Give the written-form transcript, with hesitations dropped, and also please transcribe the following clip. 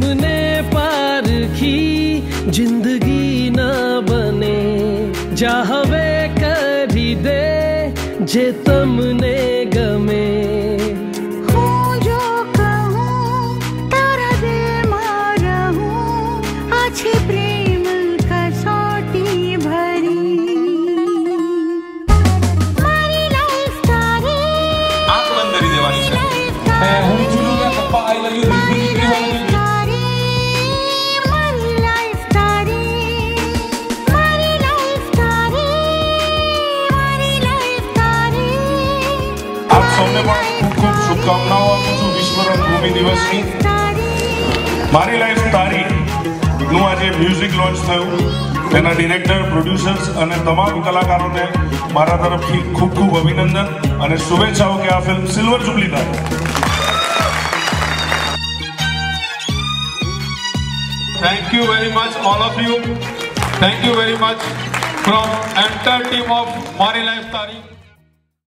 तुमने पारखी जिंदगी न बने जा हवे करी दे जे तमने गमे હું જો કહું તારા દિલમાં રહું આ છે પ્રેમ કસોટી ભરી મારી લાઈફ તારી આંખ બંધ કરી દેવાની છે હું જોઉં કે પપ્પા આઈ લવ યુ નીકળી હોવાની સૌને પણ ખૂબ ખૂબ શુભકામનાઓ આપું છું વિશ્વ રંગભૂમિ દિવસની મારી લાઈફ તારી નું આજે મ્યુઝિક લોન્ચ થયું તેના ડિરેક્ટર પ્રોડ્યુસર્સ અને તમામ કલાકારોને મારા તરફથી ખૂબ ખૂબ અભિનંદન અને શુભેચ્છાઓ કે આ ફિલ્મ સિલ્વર જુબલી થાય. Thank you very much all of you. Thank you very much from entire team of Mari Life Tari.